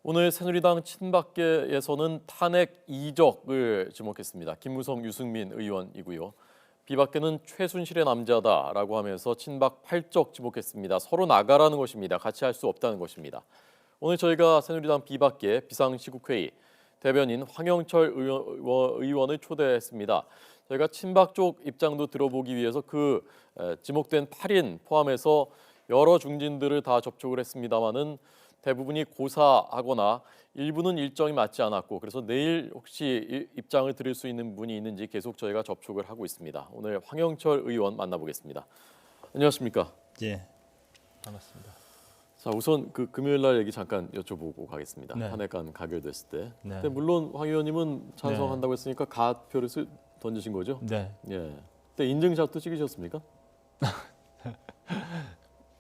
오늘 새누리당 친박계에서는 탄핵 이적을 지목했습니다. 김무성, 유승민 의원이고요. 비박계는 최순실의 남자다라고 하면서 친박 8적 지목했습니다. 서로 나가라는 것입니다. 같이 할 수 없다는 것입니다. 오늘 저희가 새누리당 비박계 비상시국회의 대변인 황영철 의원을 초대했습니다. 저희가 친박 쪽 입장도 들어보기 위해서 그 지목된 8인 포함해서 여러 중진들을 다 접촉을 했습니다마는 대부분이 고사하거나 일부는 일정이 맞지 않았고 그래서 내일 혹시 입장을 들을 수 있는 분이 있는지 계속 저희가 접촉을 하고 있습니다. 오늘 황영철 의원 만나보겠습니다. 안녕하십니까? 예, 반갑습니다. 자, 우선 그 금요일 날 얘기 잠깐 여쭤보고 가겠습니다. 네. 탄핵안 가결됐을 때. 네. 근데 물론 황 의원님은 찬성한다고 했으니까 가표를 던지신 거죠? 네, 예. 그때 인증샷도 찍으셨습니까?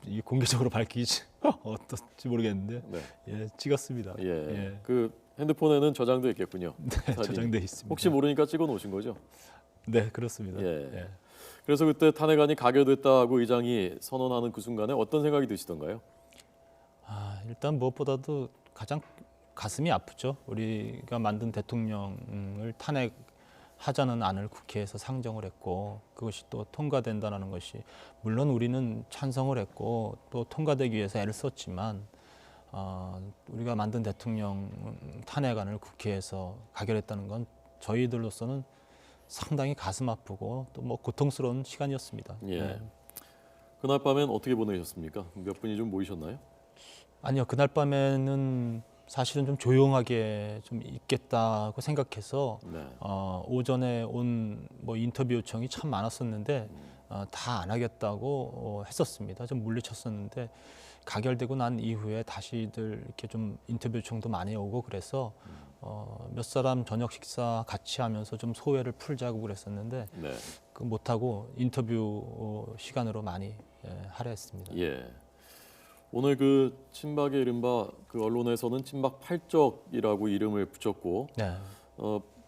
이게 공개적으로 밝히지 어떨지 모르겠는데, 네. 예, 찍었습니다. 예. 예. 그 핸드폰에는 저장돼 있겠군요. 네, 사진이. 저장돼 있습니다. 혹시 모르니까 찍어 놓으신 거죠? 네, 그렇습니다. 예. 예. 그래서 그때 탄핵안이 가결됐다고 의장이 선언하는 그 순간에 어떤 생각이 드시던가요? 일단 무엇보다도 가장 가슴이 아프죠. 우리가 만든 대통령을 탄핵하자는 안을 국회에서 상정을 했고 그것이 또 통과된다는 것이 물론 우리는 찬성을 했고 또 통과되기 위해서 애를 썼지만 우리가 만든 대통령 탄핵안을 국회에서 가결했다는 건 저희들로서는 상당히 가슴 아프고 또 뭐 고통스러운 시간이었습니다. 예. 네. 그날 밤엔 어떻게 보내셨습니까? 몇 분이 좀 모이셨나요? 아니요, 그날 밤에는 사실은 좀 조용하게 좀 있겠다고 생각해서 네. 오전에 온 뭐 인터뷰 요청이 참 많았었는데 다 안 하겠다고 했었습니다. 좀 물리쳤었는데 가결되고 난 이후에 다시들 이렇게 좀 인터뷰 요청도 많이 오고 그래서 몇 사람 저녁 식사 같이 하면서 좀 소회를 풀자고 그랬었는데 네. 그 못하고 인터뷰 시간으로 많이 할애했습니다. 예. 오늘 그 친박의 이른바 그 언론에서는 친박 8적이라고 이름을 붙였고 네.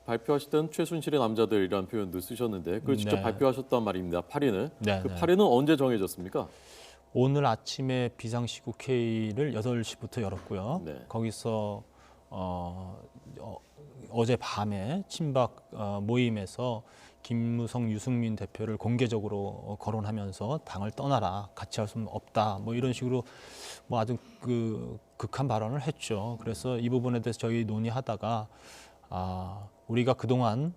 발표하실 때는 최순실의 남자들이라는 표현도 쓰셨는데 그걸 직접 네. 발표하셨단 말입니다. 8인을. 네, 그 네. 8인은 언제 정해졌습니까? 오늘 아침에 비상시국회의를 8시부터 열었고요. 네. 거기서 어제 밤에 친박 모임에서 김무성, 유승민 대표를 공개적으로 거론하면서 당을 떠나라, 같이 할 수는 없다, 뭐 이런 식으로 뭐 아주 그 극한 발언을 했죠. 그래서 이 부분에 대해서 저희 논의하다가 우리가 그동안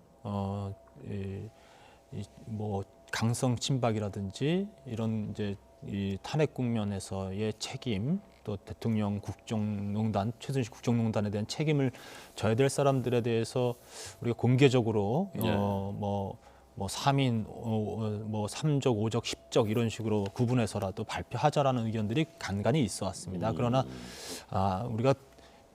뭐 강성 친박이라든지 이런 이제 이 탄핵 국면에서의 책임, 또 대통령 국정농단, 최순실 국정농단에 대한 책임을 져야 될 사람들에 대해서 우리가 공개적으로 예. 뭐 3인, 뭐 3적, 5적, 10적 이런 식으로 구분해서라도 발표하자라는 의견들이 간간히 있어 왔습니다. 그러나 우리가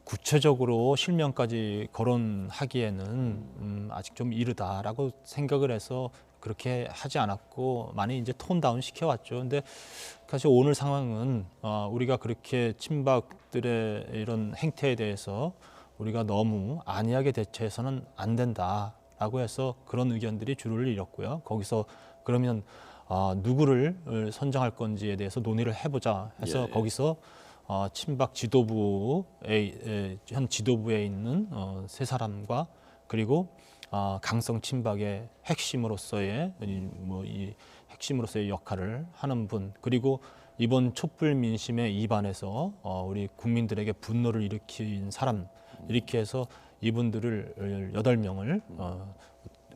구체적으로 실명까지 거론하기에는 아직 좀 이르다라고 생각을 해서 그렇게 하지 않았고 많이 이제 톤다운 시켜왔죠. 근데 사실 오늘 상황은 우리가 그렇게 친박들의 이런 행태에 대해서 우리가 너무 안이하게 대처해서는 안 된다라고 해서 그런 의견들이 주를 이뤘고요. 거기서 그러면 누구를 선정할 건지에 대해서 논의를 해보자 해서 예. 거기서 친박 현 지도부에 있는 세 사람과 그리고 강성 친박의 핵심으로서의 이 핵심으로서의 역할을 하는 분, 그리고 이번 촛불 민심에 입안해서 우리 국민들에게 분노를 일으킨 사람, 이렇게 해서 이분들을 8명을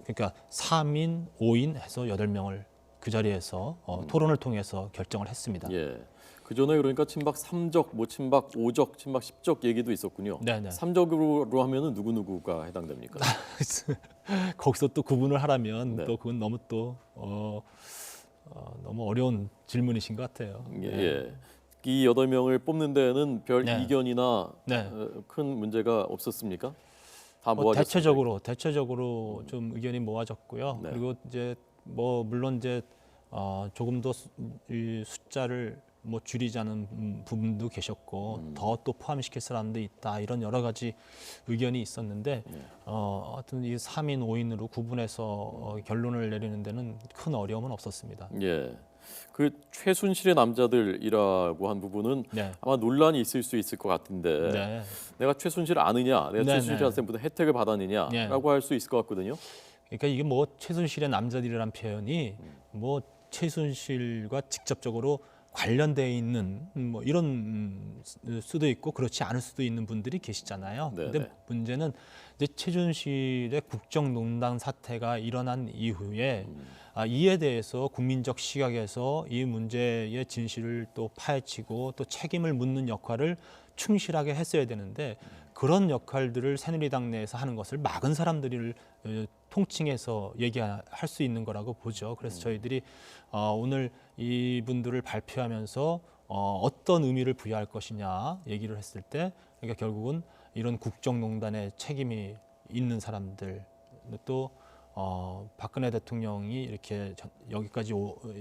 그러니까 3인, 5인 해서 8명을 그 자리에서 토론을 통해서 결정을 했습니다. 예. 그 전에 그러니까 친박 3적, 뭐 친박 5적, 친박 10적 얘기도 있었군요. 네네. 3적으로 하면은 누구가 해당됩니까? 거기서 또 구분을 하라면 네. 또 그건 너무 또 너무 어려운 질문이신 것 같아요. 예. 예. 이 8명을 뽑는 데에는 별 네. 이견이나 네. 큰 문제가 없었습니까? 다 모아졌습니까? 대체적으로 좀 의견이 모아졌고요. 네. 그리고 이제 뭐 물론 이제 조금 더 이 숫자를 뭐 줄이자는 부분도 계셨고 더 또 포함시킬 사람도 있다, 이런 여러 가지 의견이 있었는데 하여튼 이 3인, 5인으로 구분해서 결론을 내리는 데는 큰 어려움은 없었습니다. 예. 그 최순실의 남자들이라고 한 부분은 네. 아마 논란이 있을 수 있을 것 같은데 네. 내가 최순실을 아느냐, 내가 네, 최순실한테 무슨 혜택을 받았느냐라고 할 수 있을 것 같거든요. 그러니까 이게 뭐 최순실의 남자들이란 표현이 뭐 최순실과 직접적으로 관련돼 있는 뭐 이런 수도 있고 그렇지 않을 수도 있는 분들이 계시잖아요. 네네. 근데 문제는 이제 최순실의 국정농단 사태가 일어난 이후에 이에 대해서 국민적 시각에서 이 문제의 진실을 또 파헤치고 또 책임을 묻는 역할을 충실하게 했어야 되는데 그런 역할들을 새누리당 내에서 하는 것을 막은 사람들을 통칭해서 얘기할 수 있는 거라고 보죠. 그래서 저희들이 오늘 이분들을 발표하면서 어떤 의미를 부여할 것이냐 얘기를 했을 때 그러니까 결국은 이런 국정농단의 책임이 있는 사람들 또 박근혜 대통령이 이렇게 여기까지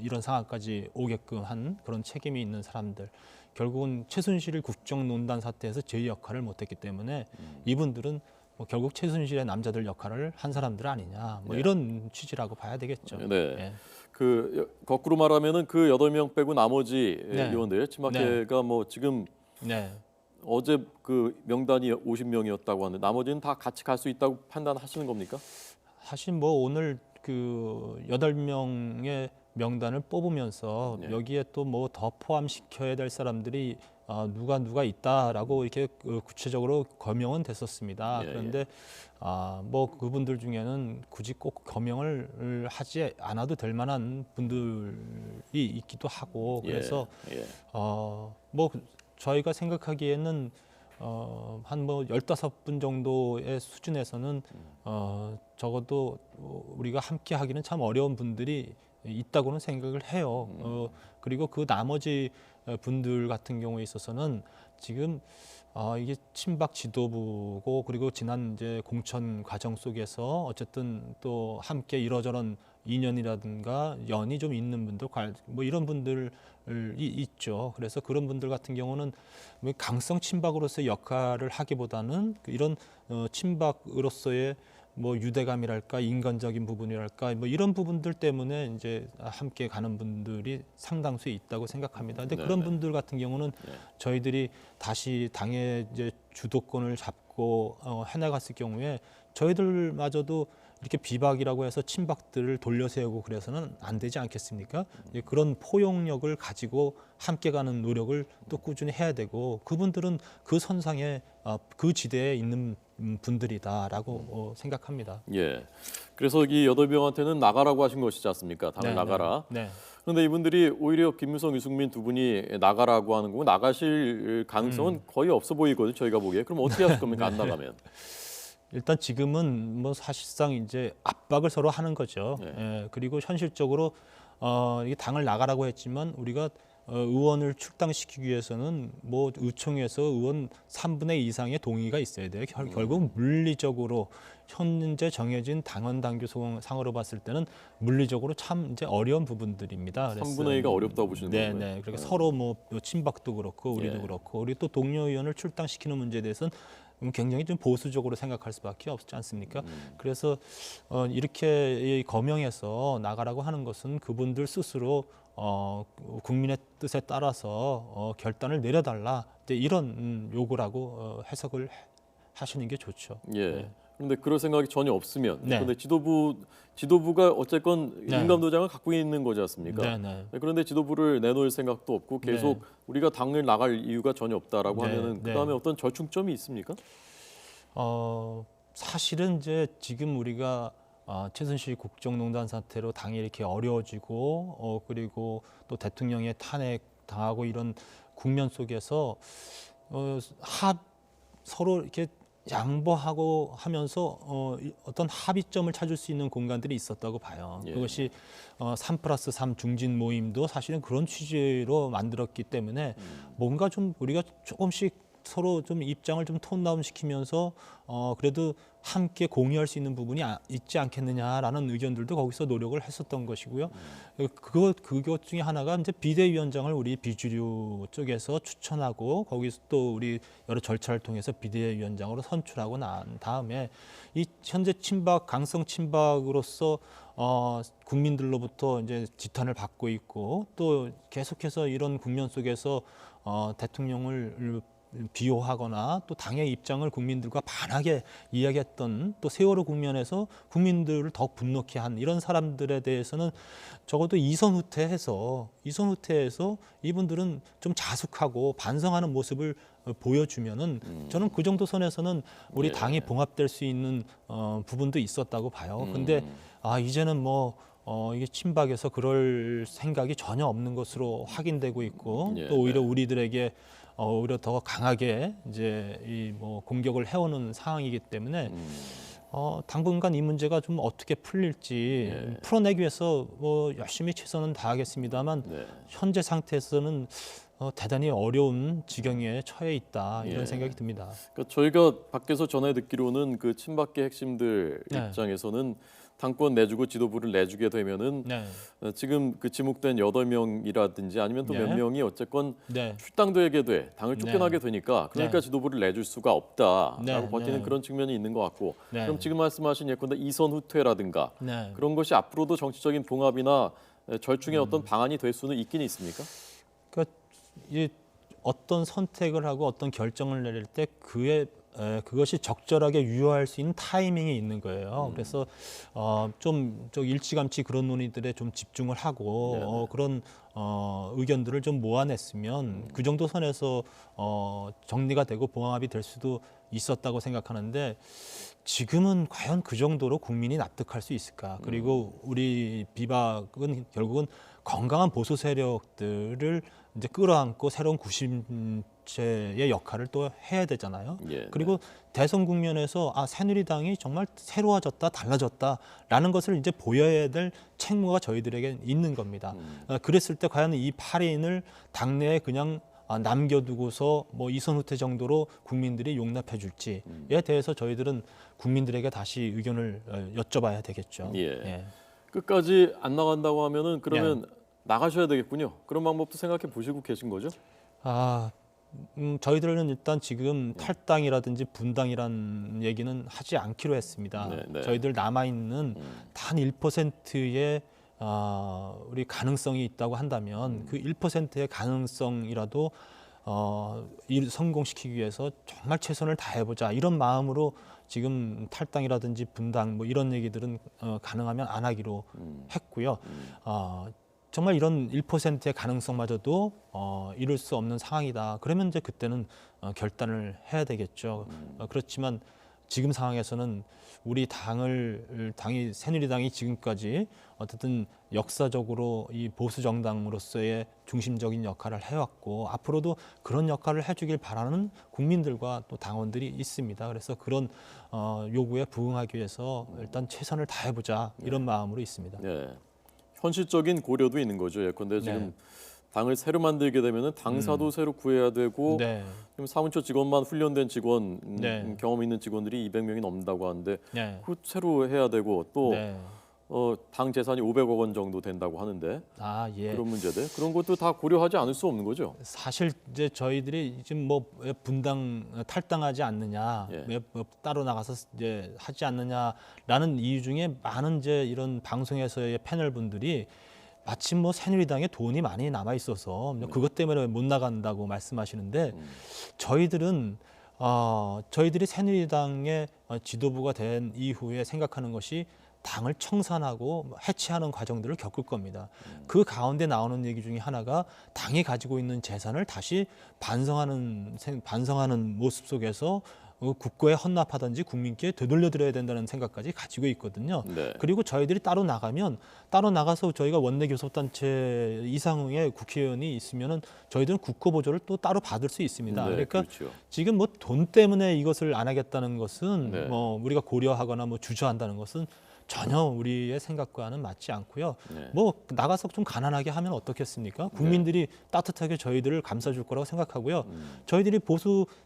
이런 상황까지 오게끔 한 그런 책임이 있는 사람들 결국은 최순실 국정농단 사태에서 제 역할을 못했기 때문에 이분들은 뭐 결국 최순실의 남자들 역할을 한 사람들 아니냐 뭐 네. 이런 취지라고 봐야 되겠죠. 네. 예. 그 거꾸로 말하면은 그 8명 빼고 나머지 네. 의원들 친박계가 뭐 지금 네. 어제 그 명단이 50명이었다고 하는데 나머지는 다 같이 갈 수 있다고 판단하시는 겁니까? 사실 뭐 오늘 그 8명의 명단을 뽑으면서 네. 여기에 또 뭐 더 포함시켜야 될 사람들이 누가 있다라고 이렇게 구체적으로 거명은 됐었습니다. 예, 그런데 뭐 그분들 중에는 굳이 꼭 거명을 하지 않아도 될 만한 분들이 있기도 하고 그래서 예. 뭐 저희가 생각하기에는 한 뭐 15분 정도의 수준에서는 적어도 우리가 함께 하기는 참 어려운 분들이 있다고는 생각을 해요. 그리고 그 나머지 분들 같은 경우에 있어서는 지금 이게 친박 지도부고 그리고 지난 이제 공천 과정 속에서 어쨌든 또 함께 이러저런 인연이라든가 연이 좀 있는 분들, 뭐 이런 분들이 있죠. 그래서 그런 분들 같은 경우는 뭐 강성 친박으로서의 역할을 하기보다는 이런 친박으로서의 뭐 유대감이랄까 인간적인 부분이랄까 뭐 이런 부분들 때문에 이제 함께 가는 분들이 상당수 있다고 생각합니다. 근데 그런 네네. 분들 같은 경우는 저희들이 다시 당의 이제 주도권을 잡고 해나갔을 경우에 저희들마저도 이렇게 비박이라고 해서 친박들을 돌려세우고 그래서는 안 되지 않겠습니까? 그런 포용력을 가지고 함께 가는 노력을 또 꾸준히 해야 되고 그분들은 그 선상에 그 지대에 있는 분들이다라고 생각합니다. 예. 그래서 이 8명한테는 나가라고 하신 것이지 않습니까? 당을 나가라. 네. 그런데 이분들이 오히려 김무성, 유승민 두 분이 나가라고 하는 거고 나가실 가능성은 거의 없어 보이거든요. 저희가 보기에. 그럼 어떻게 하실 겁니까? 안 나가면. 일단 지금은 뭐 사실상 이제 압박을 서로 하는 거죠. 네. 예, 그리고 현실적으로 이게 당을 나가라고 했지만 우리가 의원을 출당시키기 위해서는 뭐 의총에서 의원 3분의 2 이상의 동의가 있어야 돼요. 결국 물리적으로 현재 정해진 당원 당규 상으로 봤을 때는 물리적으로 참 이제 어려운 부분들입니다. 3분의 2가 어렵다고 보시는 거예요? 네. 그러니까 서로 뭐 친박도 그렇고 우리도 예. 그렇고 우리 또 동료 의원을 출당시키는 문제에 대해서는 굉장히 좀 보수적으로 생각할 수밖에 없지 않습니까? 그래서 이렇게 거명해서 나가라고 하는 것은 그분들 스스로 국민의 뜻에 따라서 결단을 내려달라 이런 요구라고 해석을 하시는 게 좋죠. 예. 그런데 그럴 생각이 전혀 없으면 네. 그런데 지도부가 어쨌건 네. 임감도장을 갖고 있는 거지 않습니까? 네. 그런데 지도부를 내놓을 생각도 없고 계속 우리가 당을 나갈 이유가 전혀 없다라고 네. 하면은 그다음에 어떤 절충점이 있습니까? 사실은 이제 지금 우리가 최순실 국정농단 사태로 당이 이렇게 어려워지고 그리고 또 대통령의 탄핵 당하고 이런 국면 속에서 서로 이렇게 양보하고 하면서 어떤 합의점을 찾을 수 있는 공간들이 있었다고 봐요. 예. 그것이 3+3 중진 모임도 사실은 그런 취지로 만들었기 때문에 뭔가 좀 우리가 조금씩 서로 좀 입장을 좀 톤다운 시키면서 그래도 함께 공유할 수 있는 부분이 있지 않겠느냐라는 의견들도 거기서 노력을 했었던 것이고요. 그것 중에 하나가 이제 비대위원장을 우리 비주류 쪽에서 추천하고 거기서 또 우리 여러 절차를 통해서 비대위원장으로 선출하고 난 다음에 이 현재 강성 친박으로서 국민들로부터 이제 지탄을 받고 있고 또 계속해서 이런 국면 속에서 대통령을 비호하거나 또 당의 입장을 국민들과 반하게 이야기했던 또 세월호 국면에서 국민들을 더욱 분노케 한 이런 사람들에 대해서는 적어도 이선 후퇴해서 이분들은 좀 자숙하고 반성하는 모습을 보여주면은 저는 그 정도 선에서는 우리 당이 봉합될 수 있는 부분도 있었다고 봐요. 근데 이제는 이게 친박에서 그럴 생각이 전혀 없는 것으로 확인되고 있고 또 오히려 우리들에게 오히려 더 강하게 이제 공격을 해오는 상황이기 때문에 당분간 이 문제가 좀 어떻게 풀릴지 풀어내기 위해서 열심히 최선은 다하겠습니다만 현재 상태에서는 대단히 어려운 지경에 처해 있다 이런 생각이 듭니다. 그러니까 저희가 밖에서 전해 듣기로는 그 친박계 핵심들 입장에서는 당권 내주고 지도부를 내주게 되면은 지금 그 지목된 8명이라든지 아니면 또 몇 명이 어쨌건 출당되게 돼 당을 쫓겨나게 되니까 그러니까 지도부를 내줄 수가 없다라고 버티는 그런 측면이 있는 것 같고 그럼 지금 말씀하신 예컨대 이선 후퇴라든가 그런 것이 앞으로도 정치적인 봉합이나 절충의 어떤 방안이 될 수는 있긴 있습니까? 그러니까 어떤 선택을 하고 어떤 결정을 내릴 때 그것이 적절하게 유효할 수 있는 타이밍이 있는 거예요. 그래서 좀 일찌감치 그런 논의들에 좀 집중을 하고 그런 의견들을 좀 모아냈으면 그 정도 선에서 정리가 되고 봉합이 될 수도 있었다고 생각하는데 지금은 과연 그 정도로 국민이 납득할 수 있을까? 그리고 우리 비박은 결국은 건강한 보수 세력들을 이제 끌어안고 새로운 구심체의 역할을 또 해야 되잖아요. 그리고 대선 국면에서 새누리당이 정말 새로워졌다, 달라졌다라는 것을 이제 보여야 될 책무가 저희들에게 있는 겁니다. 그랬을 때 과연 이 8인을 당내에 그냥 남겨두고서 이선 후퇴 정도로 국민들이 용납해 줄지에 대해서 저희들은 국민들에게 다시 의견을 여쭤봐야 되겠죠. 끝까지 안 나간다고 하면은 그러면 나가셔야 되겠군요. 그런 방법도 생각해 보시고 계신 거죠? 저희들은 일단 지금 탈당이라든지 분당이라는 얘기는 하지 않기로 했습니다. 저희들 남아있는 단 1%의 우리 가능성이 있다고 한다면 그 1%의 가능성이라도 성공시키기 위해서 정말 최선을 다해보자 이런 마음으로 지금 탈당이라든지 분당 이런 얘기들은 가능하면 안 하기로 했고요. 정말 이런 1%의 가능성마저도 이룰 수 없는 상황이다. 그러면 이제 그때는 결단을 해야 되겠죠. 그렇지만 지금 상황에서는 우리 새누리당이 지금까지 어쨌든 역사적으로 이 보수 정당으로서의 중심적인 역할을 해왔고 앞으로도 그런 역할을 해주길 바라는 국민들과 또 당원들이 있습니다. 그래서 그런 요구에 부응하기 위해서 일단 최선을 다해보자 이런 마음으로 있습니다. 현실적인 고려도 있는 거죠. 예컨대 지금 당을 새로 만들게 되면은 당사도 새로 구해야 되고 지금 사무처 직원만 훈련된 직원, 경험 있는 직원들이 200명이 넘는다고 하는데 그 새로 해야 되고 또 당 재산이 500억 원 정도 된다고 하는데 그런 문제들 그런 것도 다 고려하지 않을 수 없는 거죠. 사실 이제 저희들이 지금 왜 탈당하지 않느냐, 왜 따로 나가서 이제 하지 않느냐라는 이유 중에 많은 이제 이런 방송에서의 패널 분들이 마침 새누리당에 돈이 많이 남아 있어서 그것 때문에 못 나간다고 말씀하시는데 저희들이 새누리당의 지도부가 된 이후에 생각하는 것이 당을 청산하고 해체하는 과정들을 겪을 겁니다. 그 가운데 나오는 얘기 중에 하나가 당이 가지고 있는 재산을 다시 반성하는 모습 속에서 국고에 헌납하든지 국민께 되돌려드려야 된다는 생각까지 가지고 있거든요. 그리고 저희들이 따로 나가서 저희가 원내교섭단체 이상의 국회의원이 있으면은 저희들은 국고 보조를 또 따로 받을 수 있습니다. 그러니까 지금 돈 때문에 이것을 안 하겠다는 것은 우리가 고려하거나 주저한다는 것은 전혀 우리의 생각과는 맞지 않고요. 네. 뭐 나가서 좀 가난하게 하면 어떻겠습니까? 국민들이 따뜻하게 저희들을 감싸줄 거라고 생각하고요. 저희들이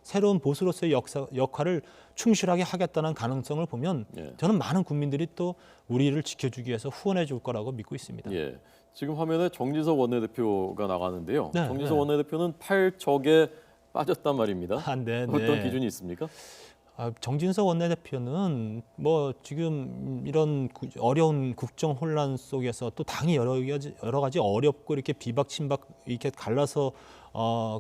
새로운 보수로서의 역할을 충실하게 하겠다는 가능성을 보면 예. 저는 많은 국민들이 또 우리를 지켜주기 위해서 후원해 줄 거라고 믿고 있습니다. 예. 지금 화면에 정진석 원내대표가 나가는데요. 네, 정진석 네. 원내대표는 8적에 빠졌단 말입니다. 아, 네, 어떤 네. 기준이 있습니까? 정진석 원내대표는 뭐 지금 이런 어려운 국정 혼란 속에서 또 당이 여러 가지 어렵고 이렇게 비박 친박 이렇게 갈라서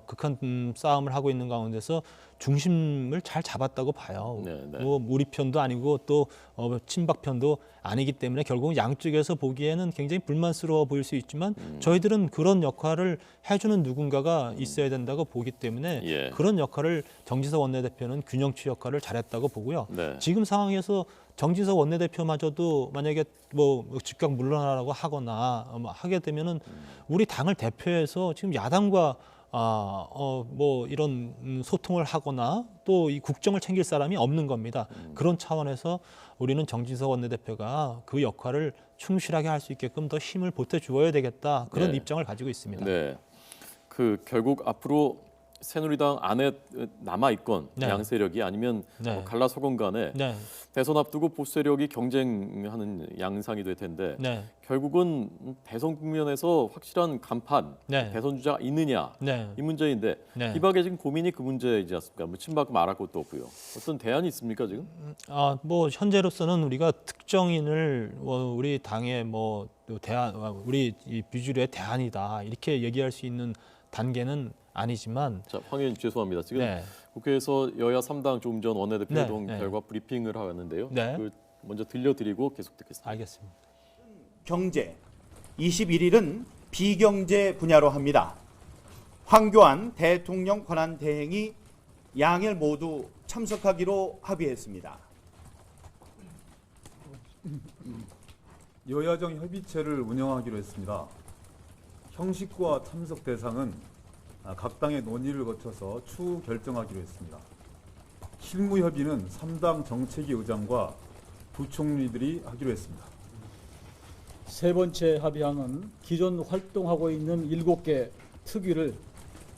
극한 싸움을 하고 있는 가운데서 중심을 잘 잡았다고 봐요. 네, 네. 뭐 우리 편도 아니고 또 친박 편도 아니기 때문에 결국은 양쪽에서 보기에는 굉장히 불만스러워 보일 수 있지만 저희들은 그런 역할을 해주는 누군가가 있어야 된다고 보기 때문에 예. 그런 역할을 정진석 원내대표는 균형추 역할을 잘했다고 보고요. 네. 지금 상황에서 정진석 원내대표마저도 만약에 뭐 즉각 물러나라고 하거나 하게 되면은 우리 당을 대표해서 지금 야당과 뭐 이런 소통을 하거나 또 이 국정을 챙길 사람이 없는 겁니다. 그런 차원에서 우리는 정진석 원내대표가 그 역할을 충실하게 할 수 있게끔 더 힘을 보태 주어야 되겠다. 그런 네. 입장을 가지고 있습니다. 네. 결국 앞으로 새누리당 안에 남아 있건 네. 양 세력이 아니면 네. 갈라서건 간에 네. 대선 앞두고 보수 세력이 경쟁하는 양상이 될 텐데 네. 결국은 대선 국면에서 확실한 간판, 네. 대선 주자가 있느냐 네. 이 문제인데 네. 비박의 지금 고민이 그 문제이지 않습니까? 뭐 친박 말할 것도 없고요. 어떤 대안이 있습니까 지금? 뭐 현재로서는 우리가 특정인을 우리 당의 우리 이 비주류의 대안이다 이렇게 얘기할 수 있는 단계는 아니지만 자, 황 의원 죄송합니다. 지금 네. 국회에서 여야 3당 조금 전 원내대표 네, 회동 네. 결과 브리핑을 하였는데요. 네. 먼저 들려드리고 계속 듣겠습니다. 알겠습니다. 경제 21일은 비경제 분야로 합니다. 황교안 대통령 권한 대행이 양일 모두 참석하기로 합의했습니다. 여야정 협의체를 운영하기로 했습니다. 형식과 참석 대상은 각 당의 논의를 거쳐서 추후 결정하기로 했습니다. 실무 협의는 3당 정책위 의장과 부총리들이 하기로 했습니다. 세 번째 합의안은 기존 활동하고 있는 7개 특위를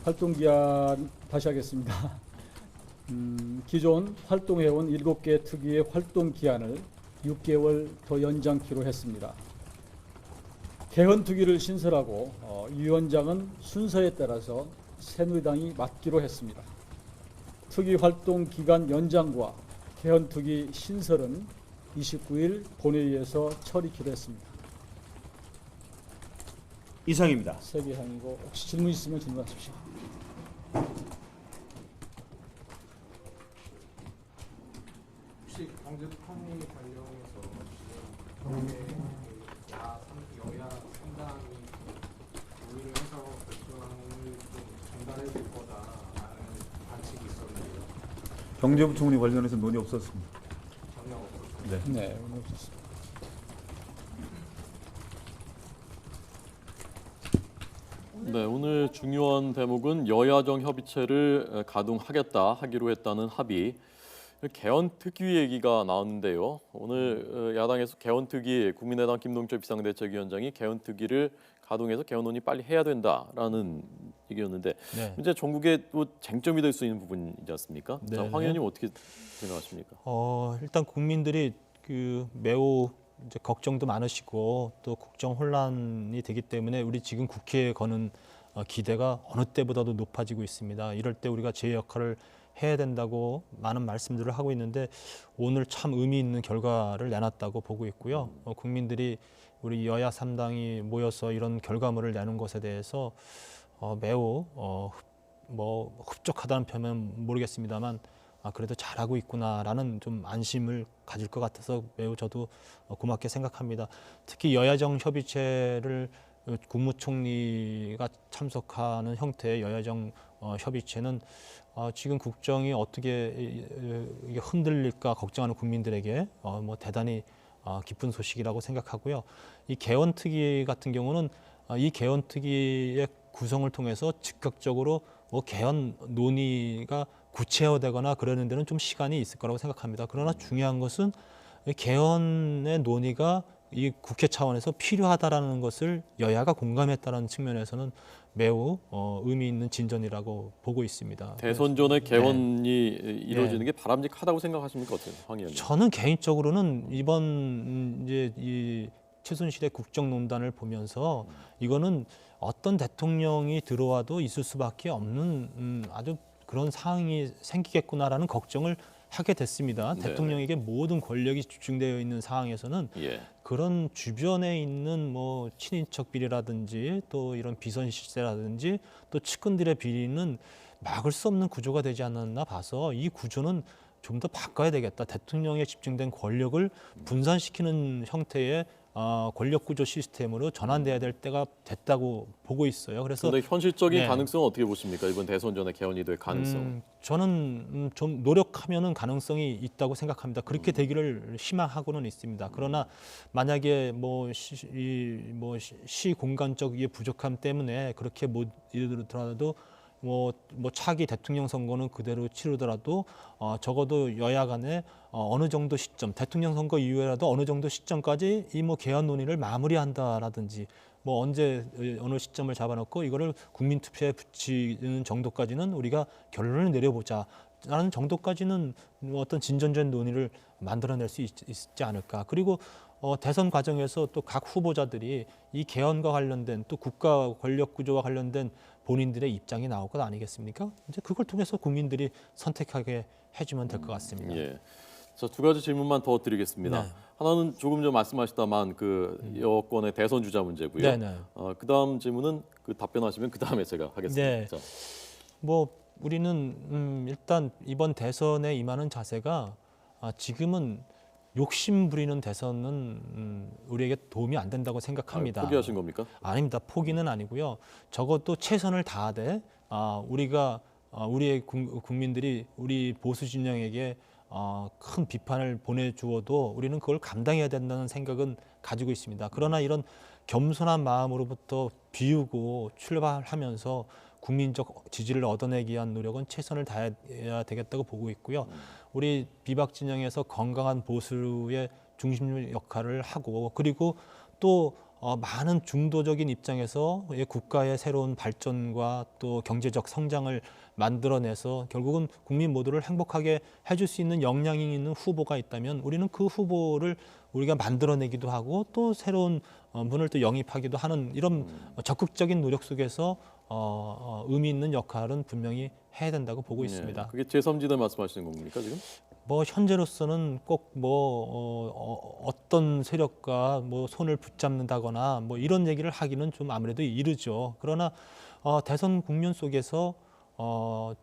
활동기한 다시 하겠습니다. 기존 활동해온 7개 특위의 활동기한을 6개월 더 연장키로 했습니다. 개헌특위를 신설하고 위원장은 순서에 따라서 새누리당이 맡기로 했습니다. 특위 활동 기간 연장과 개헌특위 신설은 29일 본회의에서 처리키로 했습니다. 이상입니다. 세 개 항이고 혹시 질문 있으면 질문하십시오. 혹시 경제통이 관련해서 지금 여야 3당이 논의를 해서 결정을 좀 전달해 줄 거다라는 관측이 있었는데요. 경제부총리 관련해서 논의 없었습니다. 전혀 없었어요. 네. 네, 오늘 없었습니다. 네, 오늘 중요한 대목은 여야정 협의체를 하기로 했다는 합의. 개헌특위 얘기가 나왔는데요. 오늘 야당에서 개헌특위, 국민의당 김동철 비상대책위원장이 개헌특위를 가동해서 개헌 논의 빨리 해야 된다라는 얘기였는데 네. 이제 전국에 또 쟁점이 될 수 있는 부분이지 않습니까? 네. 자, 황 의원님 어떻게 생각하십니까? 일단 국민들이 매우 이제 걱정도 많으시고 또 국정 혼란이 되기 때문에 우리 지금 국회에 거는 기대가 어느 때보다도 높아지고 있습니다. 이럴 때 우리가 제 역할을 해야 된다고 많은 말씀들을 하고 있는데 오늘 참 의미 있는 결과를 내놨다고 보고 있고요. 국민들이 우리 여야 3당이 모여서 이런 결과물을 내는 것에 대해서 매우 흡족하다는 표현은 모르겠습니다만 그래도 잘하고 있구나라는 좀 안심을 가질 것 같아서 매우 저도 고맙게 생각합니다. 특히 여야정 협의체를 국무총리가 참석하는 형태의 여야정 협의체는 지금 국정이 어떻게 이게 흔들릴까 걱정하는 국민들에게 대단히 기쁜 소식이라고 생각하고요. 이 개헌특위 같은 경우는 이 개헌특위의 구성을 통해서 즉각적으로 개헌 논의가 구체화되거나 그러는 데는 좀 시간이 있을 거라고 생각합니다. 그러나 중요한 것은 개헌의 논의가 이 국회 차원에서 필요하다라는 것을 여야가 공감했다는 측면에서는 매우 의미 있는 진전이라고 보고 있습니다. 대선 전에 개헌이 이루어지는 게 바람직하다고 생각하십니까? 어때요, 황 의원님? 저는 개인적으로는 이번 이제 이 최순실의 국정농단을 보면서 이거는 어떤 대통령이 들어와도 있을 수밖에 없는 아주 그런 상황이 생기겠구나라는 걱정을 하게 됐습니다. 네. 대통령에게 모든 권력이 집중되어 있는 상황에서는 예. 그런 주변에 있는 뭐 친인척 비리라든지 또 이런 비선 실세라든지 또 측근들의 비리는 막을 수 없는 구조가 되지 않았나 봐서 이 구조는 좀 더 바꿔야 되겠다. 대통령에 집중된 권력을 분산시키는 형태의 권력 구조 시스템으로 전환돼야 될 때가 됐다고 보고 있어요. 그래서 그런데 현실적인 네. 가능성은 어떻게 보십니까? 이번 대선 전에 개헌이 될 가능성. 저는 좀 노력하면은 가능성이 있다고 생각합니다. 그렇게 되기를 희망하고는 있습니다. 그러나 만약에 시 공간적인 부족함 때문에 그렇게 못 이루더라도 뭐 차기 대통령 선거는 그대로 치르더라도 적어도 여야 간에 어느 정도 시점, 대통령 선거 이후에라도 어느 정도 시점까지 이 뭐 개헌 논의를 마무리한다라든지 뭐 언제 어느 시점을 잡아놓고 이거를 국민 투표에 붙이는 정도까지는 우리가 결론을 내려보자라는 정도까지는 뭐 어떤 진전된 논의를 만들어낼 수 있지 않을까. 그리고 대선 과정에서 또 각 후보자들이 이 개헌과 관련된 또 국가 권력 구조와 관련된 본인들의 입장이 나올 것 아니겠습니까? 이제 그걸 통해서 국민들이 선택하게 해주면 될 것 같습니다. 예. 자, 두 가지 질문만 더 드리겠습니다. 네. 하나는 조금 전 말씀하셨다만 그 여권의 대선 주자 문제고요. 네네. 그다음 질문은 그 답변하시면 그다음에 제가 하겠습니다. 네. 자, 뭐 우리는 일단 이번 대선에 임하는 자세가 지금은 욕심 부리는 대선은 우리에게 도움이 안 된다고 생각합니다. 포기하신 겁니까? 아닙니다. 포기는 아니고요. 적어도 최선을 다하되 우리의 국민들이 우리 보수 진영에게 큰 비판을 보내주어도 우리는 그걸 감당해야 된다는 생각은 가지고 있습니다. 그러나 이런 겸손한 마음으로부터 비우고 출발하면서 국민적 지지를 얻어내기 위한 노력은 최선을 다해야 되겠다고 보고 있고요. 우리 비박 진영에서 건강한 보수의 중심 역할을 하고 그리고 또 많은 중도적인 입장에서 국가의 새로운 발전과 또 경제적 성장을 만들어내서 결국은 국민 모두를 행복하게 해줄 수 있는 역량이 있는 후보가 있다면 우리는 그 후보를 우리가 만들어내기도 하고 또 새로운 분을 또 영입하기도 하는 이런 적극적인 노력 속에서 의미 있는 역할은 분명히 해야 된다고 보고 있습니다. 그게 제3지대 말씀하시는 겁니까 지금? 뭐 현재로서는 꼭 어떤 세력과 뭐 손을 붙잡는다거나 뭐 이런 얘기를 하기는 좀 아무래도 이르죠. 그러나 대선 국면 속에서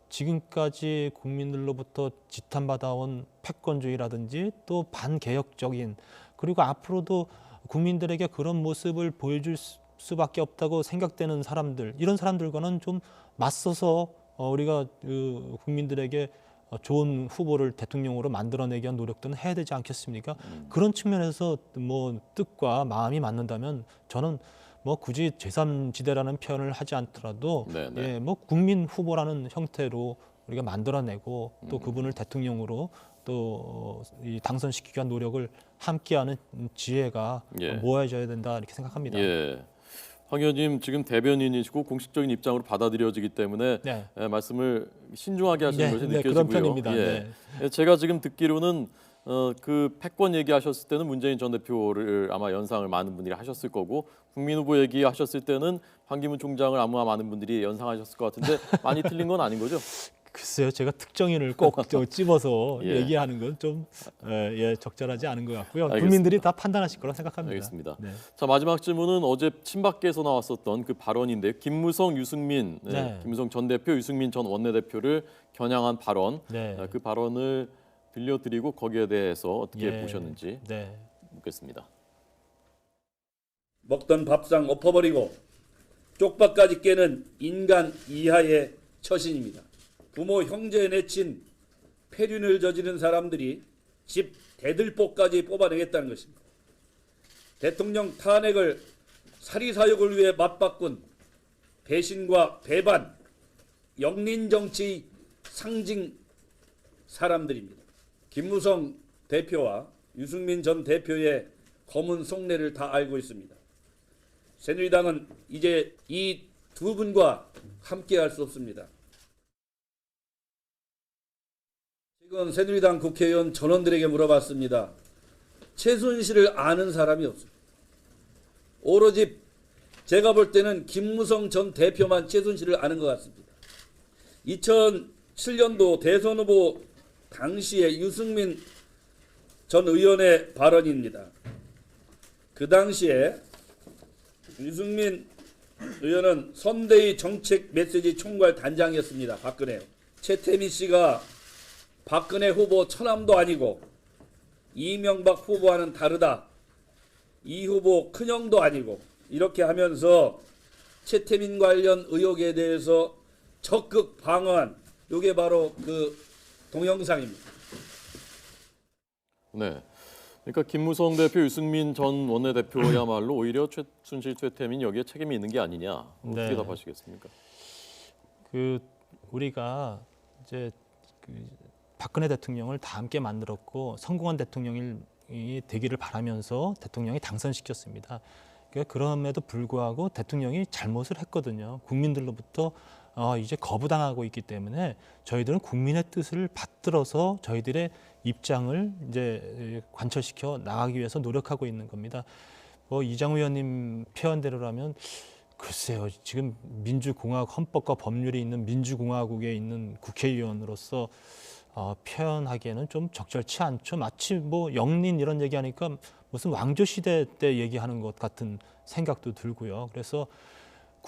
지금까지 국민들로부터 지탄받아온 패권주의라든지 또 반개혁적인 그리고 앞으로도 국민들에게 그런 모습을 보여줄 수밖에 없다고 생각되는 사람들 이런 사람들과는 좀 맞서서 우리가 국민들에게 좋은 후보를 대통령으로 만들어내기 위한 노력들은 해야 되지 않겠습니까? 그런 측면에서 뭐 뜻과 마음이 맞는다면 저는 뭐 굳이 제3지대라는 표현을 하지 않더라도 예, 뭐 국민 후보라는 형태로 우리가 만들어내고 또 그분을 대통령으로 또 당선시키기 위한 노력을 함께하는 지혜가 모아져야 된다 이렇게 생각합니다. 예. 황 의원님 지금 대변인이시고 공식적인 입장으로 받아들여지기 때문에 말씀을 신중하게 하시는 것이 느껴지고요. 그런 편입니다. 제가 지금 듣기로는 그 패권 얘기하셨을 때는 문재인 전 대표를 아마 연상을 많은 분들이 하셨을 거고 국민 후보 얘기하셨을 때는 황기문 총장을 아마 많은 분들이 연상하셨을 것 같은데 많이 틀린 건 아닌 거죠? 글쎄요, 제가 특정인을 꼭 찝어서 얘기하는 건 좀 적절하지 않은 것 같고요. 알겠습니다. 국민들이 다 판단하실 거라 생각합니다. 알겠습니다. 자, 마지막 질문은 어제 친박계에서 나왔었던 그 발언인데 김무성 전 대표, 유승민 전 원내대표를 겨냥한 발언, 그 발언을 들려드리고 거기에 대해서 어떻게 보셨는지 묻겠습니다. 먹던 밥상 엎어버리고 쪽밥까지 깨는 인간 이하의 처신입니다. 부모 형제 내친 폐륜을 저지른 사람들이 집 대들보까지 뽑아내겠다는 것입니다. 대통령 탄핵을 사리사욕을 위해 맞바꾼 배신과 배반, 영린정치의 상징 사람들입니다. 김무성 대표와 유승민 전 대표의 검은 속내를 다 알고 있습니다. 새누리당은 이제 이 두 분과 함께할 수 없습니다. 지금 새누리당 국회의원 전원들에게 물어봤습니다. 최순실을 아는 사람이 없습니다. 오로지 제가 볼 때는 김무성 전 대표만 최순실을 아는 것 같습니다. 2007년도 대선 후보 당시에 유승민 전 의원의 발언입니다. 그 당시에 유승민 의원은 선대위 정책 메시지 총괄 단장이었습니다. 박근혜. 최태민 씨가 박근혜 후보 처남도 아니고 이명박 후보와는 다르다. 이 후보 큰형도 아니고 이렇게 하면서 최태민 관련 의혹에 대해서 적극 방어한 이게 바로 그 동영상입니다. 네. 그러니까 김무성 대표, 유승민 전 원내대표야말로 오히려 최순실, 최태민 여기에 책임이 있는 게 아니냐. 어떻게 네. 답하시겠습니까? 우리가 이제 박근혜 대통령을 다 함께 만들었고 성공한 대통령이 되기를 바라면서 대통령이 당선시켰습니다. 그럼에도 불구하고 대통령이 잘못을 했거든요. 국민들로부터 이제 거부당하고 있기 때문에 저희들은 국민의 뜻을 받들어서 저희들의 입장을 이제 관철시켜 나가기 위해서 노력하고 있는 겁니다. 이장우 의원님 표현대로라면 글쎄요, 지금 민주공화국 헌법과 법률이 있는 민주공화국에 있는 국회의원으로서 표현하기에는 좀 적절치 않죠. 마치 영린 이런 얘기하니까 무슨 왕조 시대 때 얘기하는 것 같은 생각도 들고요. 그래서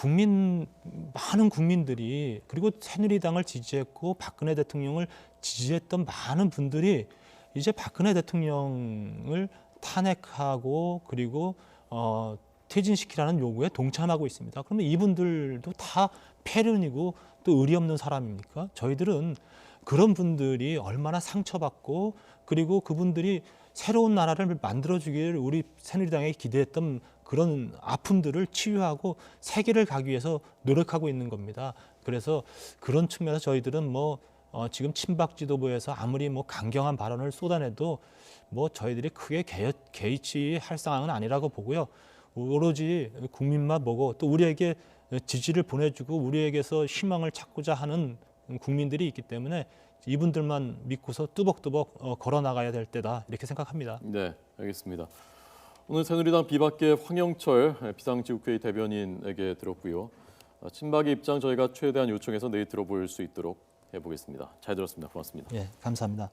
많은 국민들이 그리고 새누리당을 지지했고 박근혜 대통령을 지지했던 많은 분들이 이제 박근혜 대통령을 탄핵하고 그리고 퇴진시키라는 요구에 동참하고 있습니다. 그러면 이분들도 다 패륜이고 또 의리 없는 사람입니까? 저희들은 그런 분들이 얼마나 상처받고 그리고 그분들이 새로운 나라를 만들어주기를 우리 새누리당에 기대했던 그런 아픔들을 치유하고 세계를 가기 위해서 노력하고 있는 겁니다. 그래서 그런 측면에서 저희들은 지금 친박 지도부에서 아무리 강경한 발언을 쏟아내도 저희들이 크게 개의치 할 상황은 아니라고 보고요. 오로지 국민만 보고 또 우리에게 지지를 보내주고 우리에게서 희망을 찾고자 하는 국민들이 있기 때문에 이분들만 믿고서 뚜벅뚜벅 걸어 나가야 될 때다 이렇게 생각합니다. 네, 알겠습니다. 오늘 새누리당 비박계 황영철 비상지국회의 대변인에게 들었고요. 친박의 입장 저희가 최대한 요청해서 내일 들어볼 수 있도록 해보겠습니다. 잘 들었습니다. 고맙습니다. 예, 감사합니다.